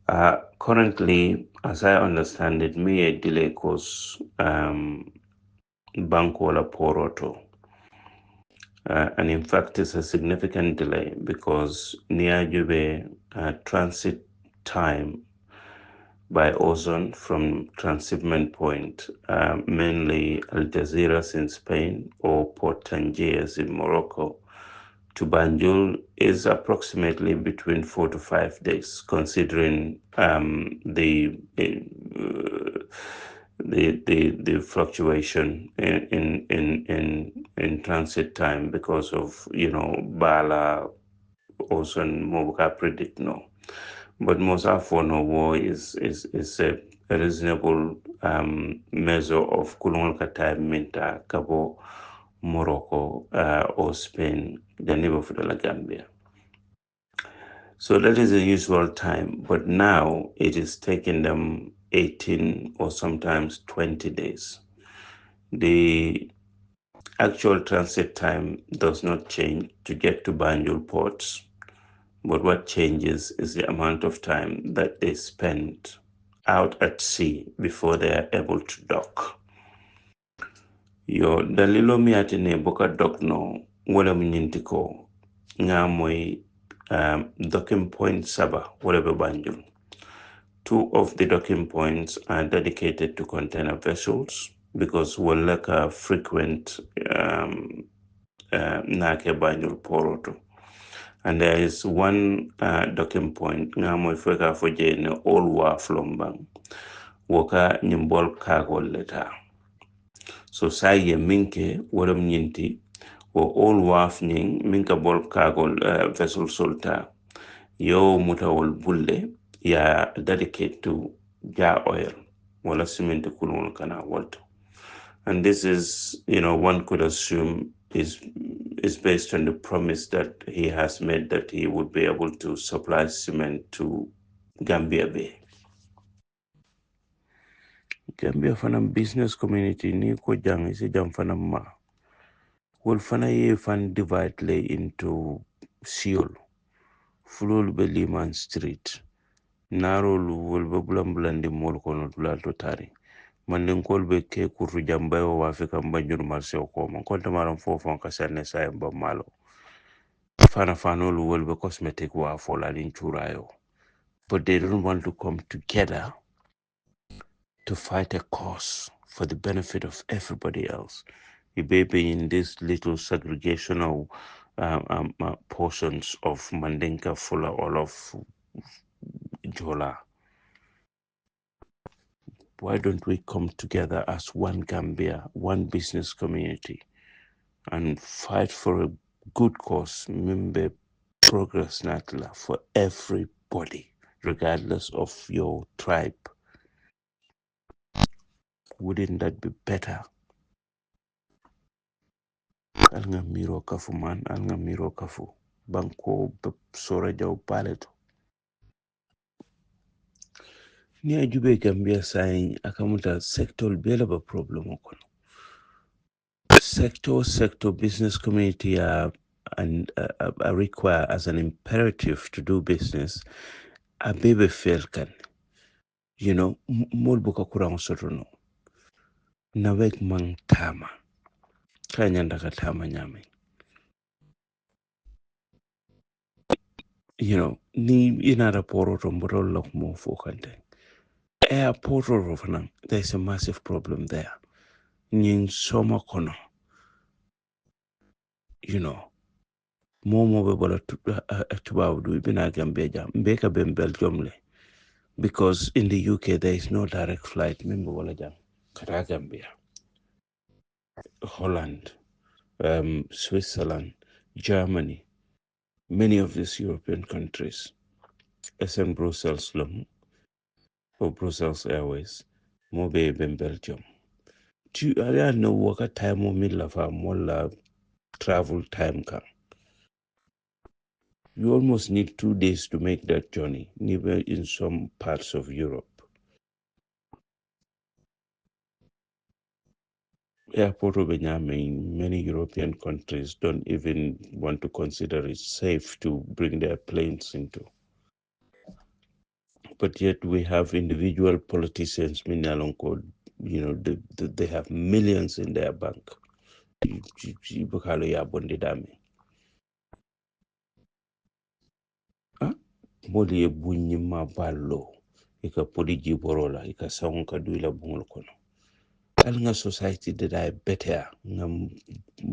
Currently, as I understand it, me a delay cause Bankola Poroto. And in fact, it's a significant delay because Niajube transit time by ozone from transshipment point, mainly Algeciras in Spain or Port Tangiers in Morocco, to Banjul is approximately between 4 to 5 days, considering the fluctuation in transit time because of Bala ozone Mobuka predict no. But Mosafono war is a reasonable measure of Kulunga time minta Cabo, Morocco, or Spain, the neighbor of the Gambia. So that is the usual time, but now it is taking them 18 or sometimes 20 days. The actual transit time does not change to get to Banjul ports, but what changes is the amount of time that they spend out at sea before they are able to dock. Yo dalilo mi atine boka dock no wala mnyintiko nga moy docking point saba wala be Banjul. Two of the docking points are dedicated to container vessels because Walaka frequent Nake Banjul Poroto. And there is one docking point, Ngamo Ifeka Fojene, Olwa Flombang, Woka Nimbol Cargo Letter. So Saye Minke, Wadam Nyinti, or Olwa Fning, Minka Bol Cargo Vessel Solta, Yo Mutawol Bulle, ya dedicate to Ja oil, wala cement kulun kana walto. And this is, one could assume is based on the promise that he has made that he would be able to supply cement to Gambia Bay. Gambia fanam business community ni ko jang isi jam fanam ma. Wol fana ye fan divide lay into Seoul, Fulul be Liman Street, Narol wol be bulambulandi mol kono dulato tari. Manden kolbe ke kurru jambay o Afrika Banjul marse o ko man konta maram fofon ka sanne sayam ba malo fana fanolu wolbe cosmetic wa fola din churayo, but they don't want to come together to fight a cause for the benefit of everybody else. You may be in this little segregational portions of Mandinka, Fula, all of Jola. Why don't we come together as one Gambia, one business community, and fight for a good cause, member progress natla for everybody, regardless of your tribe? Wouldn't that be better? Alnga miro kafu man, alnga miro kafu. Banko sora jaw paleto. Ni ajube Gambia saying akamuta sector belaba problem okono. Sector business community are require as an imperative to do business. A baby fail can. Mulbuka kurang sotono. Nawek mang tama. Kanyanda ka tama nyame. Ni inara poroto mboro lok mo fokante. Airport Rovanang, there's a massive problem there. Ning soma kono, momo be bola tuba du bina Gambia mbeka ben Belgium le, because in the UK there is no direct flight member bola jam kata Gambia, Holland, Switzerland, Germany, many of these European countries, SN Brussels long or Brussels Airways, mobe ben Belgium. I don't know what time of middle of a more travel time can. You almost need 2 days to make that journey, even in some parts of Europe. Airport of Benyame in many European countries don't even want to consider it safe to bring their planes into. But yet we have individual politicians, they have millions in their bank. Modi ye bunyima ballo ika podi jiborola ika saunka duila bungol kono. Alinga society that I better ngam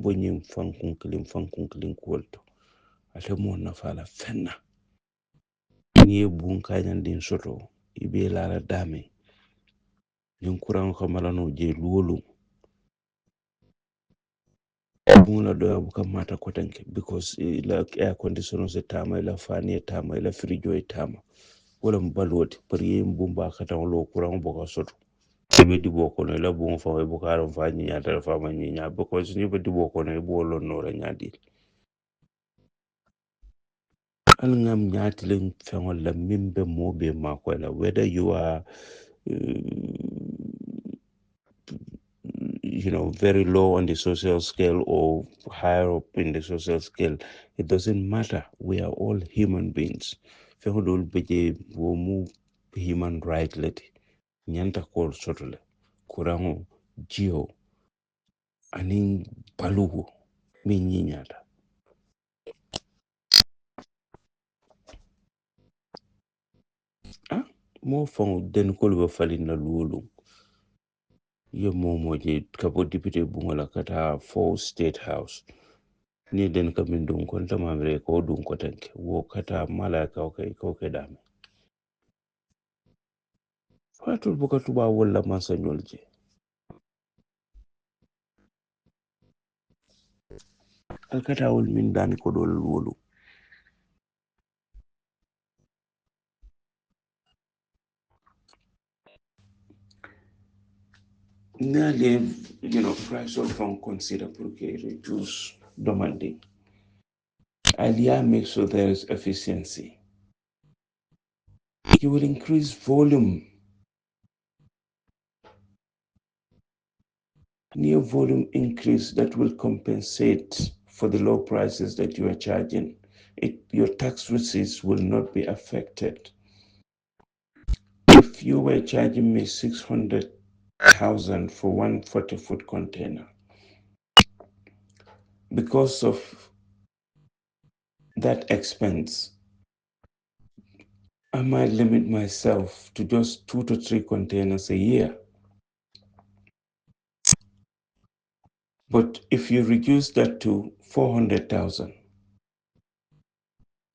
bunyim fankunkilim kuolto. Ate mo na fala fenna. Niye bunka nyandin soto ibe lara dame. Nyunkurang kamalano je luolu. Bungla doya buka mata kotenke because ila air conditioner se tama ila fani tama ila frijo tama. Wala mbaloti priye mbumba kata wolo kurang boka soto. Ibe di boko no ila bunga fa ibo karo fa nyinya tara fa manyinya because ni di boko no ibo lo no nyadi. Al ngam nyati len fengo la mimbe mobe makwela whether you are very low on the social scale or higher up in the social scale, it doesn't matter. We are all human beings. Fengo beje womu human right leti nyanta kol sotole kurango jio aning palugo mi nyinyata. Mo fengo den kolba falina luolu. Yo momo je kabo deputy bungola kata for state house ni den kamin dun konta mamre ko dun kotanke wo kata malaka okay dame fatul buka tuba wala masanyolje alkata wol min dani ko dol wolu nale price of from consider porque reduce demanding idea make sure there is efficiency. You will increase volume. Near volume increase that will compensate for the low prices that you are charging. Your tax receipts will not be affected. If you were charging me 600,000 for 140-foot container, because of that expense, I might limit myself to just 2 to 3 containers a year. But if you reduce that to 400,000,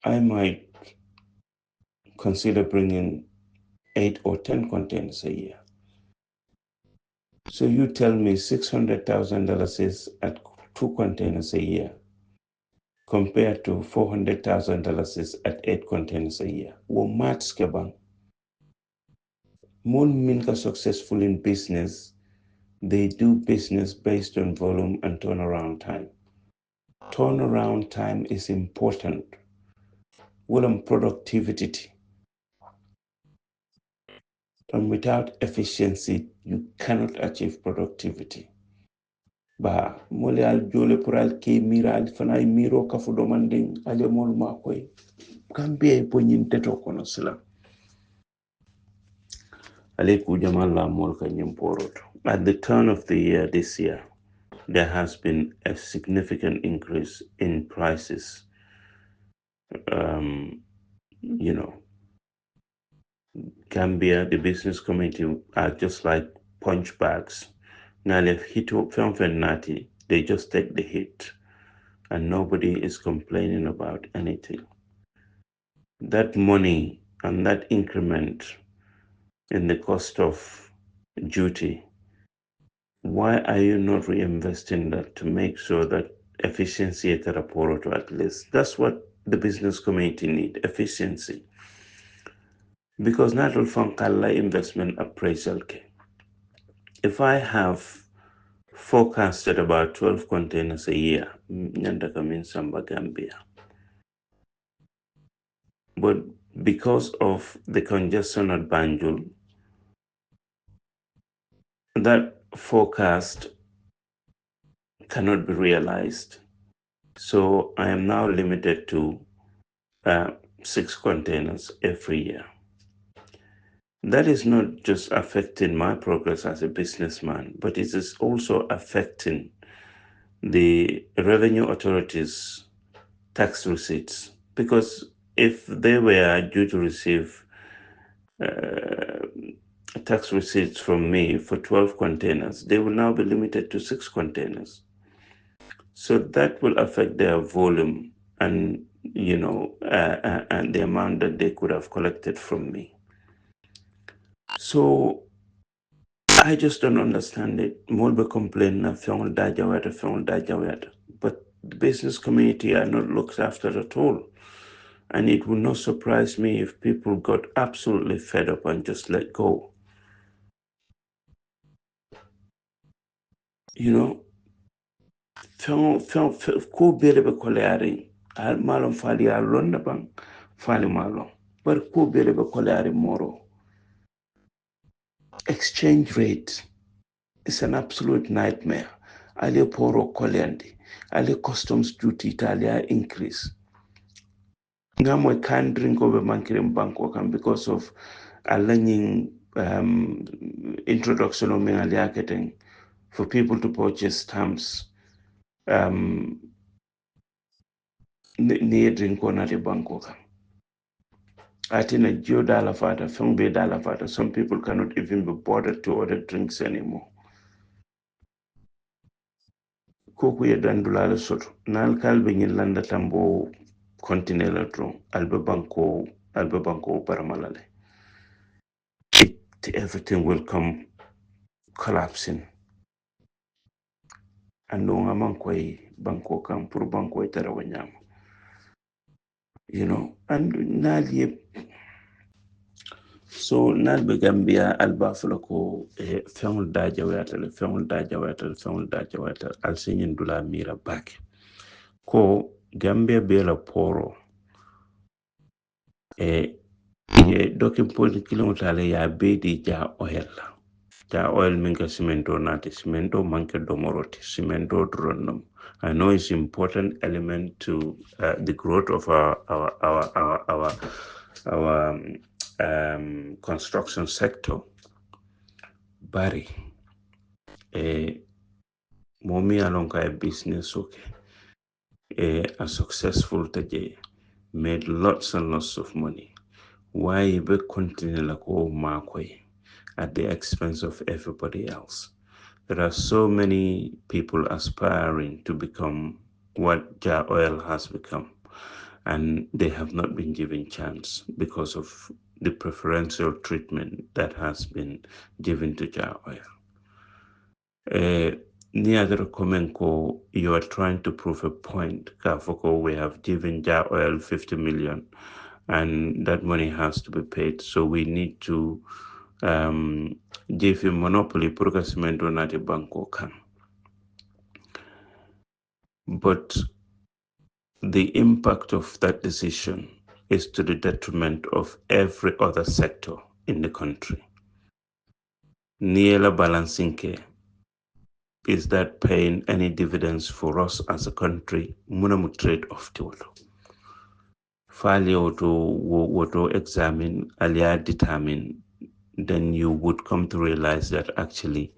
I might consider bringing 8 or 10 containers a year. So you tell me $600,000 is at 2 containers a year compared to $400,000 is at 8 containers a year. Wo maths kabang. More minka successful in business, they do business based on volume and turnaround time. Turnaround time is important. Well, productivity. And without efficiency, you cannot achieve productivity. Ba mole al jole pural ke mira al fana miro kafu domanding ale mol makoy kambie ponyin teto kono sila ale ku jamal la mol kanyem poroto. At the turn of the year this year, there has been a significant increase in prices. Gambia, the business community are just like punch bags. Now they've hit up Nati, they just take the hit and nobody is complaining about anything. That money and that increment in the cost of duty, why are you not reinvesting that to make sure that efficiency at Raporo at least? That's what the business community need, efficiency. Because not all from Kala investment appraisal. If I have forecasted about 12 containers a year, Nyandaka means Samba Gambia. But because of the congestion at Banjul, that forecast cannot be realized. So I am now limited to 6 containers every year. that is not just affecting my progress as a businessman, but it is also affecting the revenue authorities' tax receipts. Because if they were due to receive uh, tax receipts from me for 12 containers, they will now be limited to 6 containers. So that will affect their volume and, and the amount that they could have collected from me. So I just don't understand it. Mulbe complain na fiong dajawata. But the business community are not looked after at all. And it would not surprise me if people got absolutely fed up and just let go. You know, ko bele be koleari al malum fali al londa bang fali malum. But ko bele be koleari moro. Exchange rate is an absolute nightmare. Ali poro koleandi. Ali customs duty Italia increase. Ngamwe can drink over mankirim banko kan because of a learning introduction of marketing for people to purchase stamps. Ni drink on at banko kan. Atina Geo Dala Fata, Fengbe Dala Fata. Some people cannot even be bothered to order drinks anymore. Koku ye dandula soto. Nal kalbe nyi landa tambo continental drum. Albe banko paramalale. Everything will come collapsing. And no among kwai banko kam pur banko itara wanyama. And nali so nalbe Gambia alba fulako fengul daja weta al senyin dula mira back. Ko Gambia bela poro ye dokin point kilomutale ya bedi ja oil. Ja oil minka cemento nati cemento manke domoroti cemento dronum. I know it's important element to the growth of our construction sector. Bari momi alonga a business a successful today made lots and lots of money. Why be continue like makwe at the expense of everybody else? There are so many people aspiring to become what Ja Oil has become, and they have not been given chance because of the preferential treatment that has been given to Ja Oil. Near comment ko you are trying to prove a point. Kafoko, we have given Ja Oil 50 million, and that money has to be paid. So we need to give him monopoly pour cement nati banko kan. But the impact of that decision is to the detriment of every other sector in the country. Niela balancing care. Is that paying any dividends for us as a country? Munamu trade off to failure to examine, alia determine, then you would come to realize that actually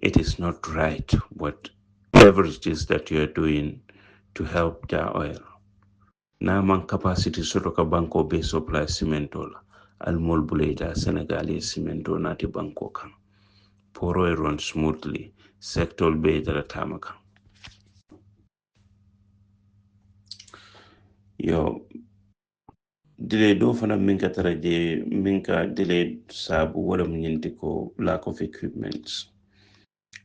it is not right whatever it is that you are doing to help the oil. Na man capacity sotoka banko be supply cemento la almol buleta Senegal cemento nati banko kan. Poro run smoothly, sector be the tamaka. Yo, delay do fana minka taraje minka delay sabu wala mnyenti ko lack of equipment.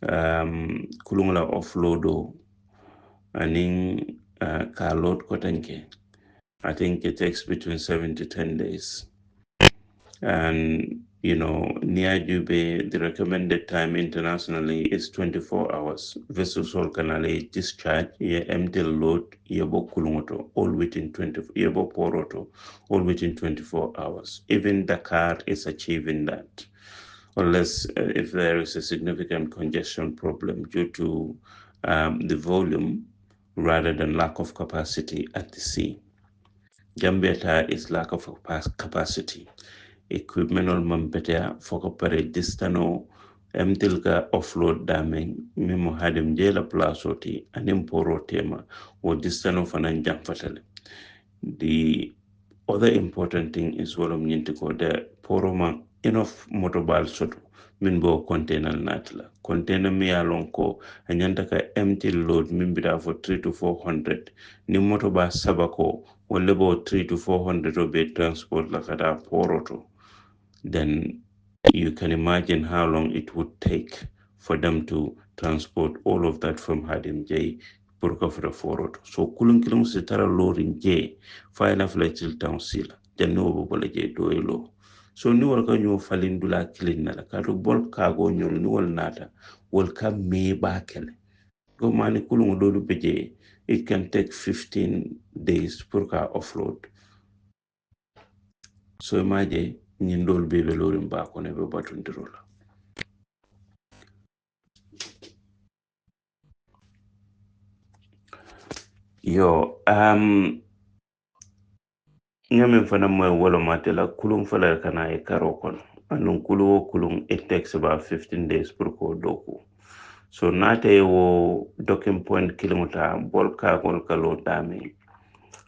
Kulungla offloado aning car load kotenke. I think it takes between 7 to 10 days. And near Jube, the recommended time internationally is 24 hours. Vessels all canale discharge, ye empty load, yebo kulungoto, all within 24 hours. Even Dakar is achieving that, unless if there is a significant congestion problem due to the volume rather than lack of capacity at the sea. Gambia is lack of capacity. equipment ol mampetea foko pare distano emtil ka offload damen mimo hadim jela plasoti anim poro tema o distano fanan jamfatale. The other important thing is what I'm going to call the poroma enough motobal soto min bo container natla container mi alon ko anyanta ka empty load min bida for 3 to 400 ni motoba sabako wala bo 3 to 400 obe transport la kada poroto, then you can imagine how long it would take for them to transport all of that from Hadim J Purka for the forward. So kulung kilung sitara lorin J file flexible town sila jano bola J doilo. So ni wal ka nyo falindula kilin na ka to bol cargo nyo ni wal nata wal ka me bakele. Go mani kulung do beje, it can take 15 days purka offload. So imagine nyindol bebe lorin ba ko ne be batundirola. Yo, ñamin fana moy wolo matela kulum fala kana e karo kon anun kulu kulum it takes about 15 days pour ko doku. So nate wo docking point kilometer bol ka gol kalo dami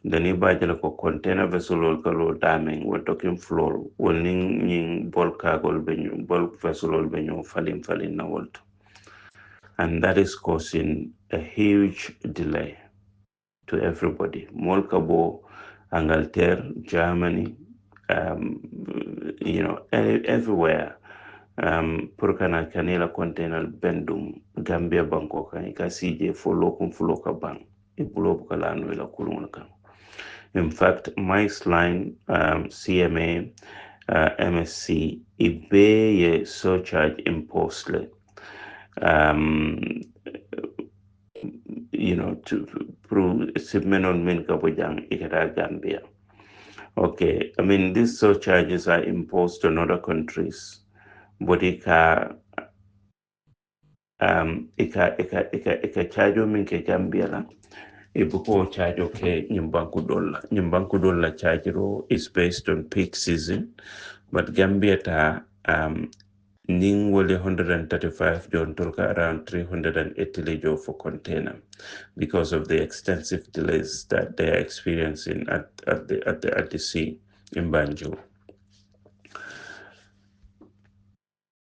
dani bajala ko container vessel kalo dami wo docking floor wol ning bol ka gol benyu bol vessel benyu falin na wolto, and that is causing a huge delay to everybody. Molkabo, Angleterre, Germany, everywhere. Purkana kanela container bendum Gambia Bangkok ka CJ folokum fuloka bang ibulo kalano ila kulunga. In fact, Mike's line, CMA, MSC, ibe ye surcharge imposed. To prove shipment on min kabojang ikata Gambia. Okay, I mean these surcharges are imposed on other countries, but ika charge min ke Gambia la. Ibuko charge okay nyimbanku dollar charge ro is based on peak season, but Gambia ta ning wole 135 John Tolka around 380 lejo for container because of the extensive delays that they are experiencing at the sea in Banjul.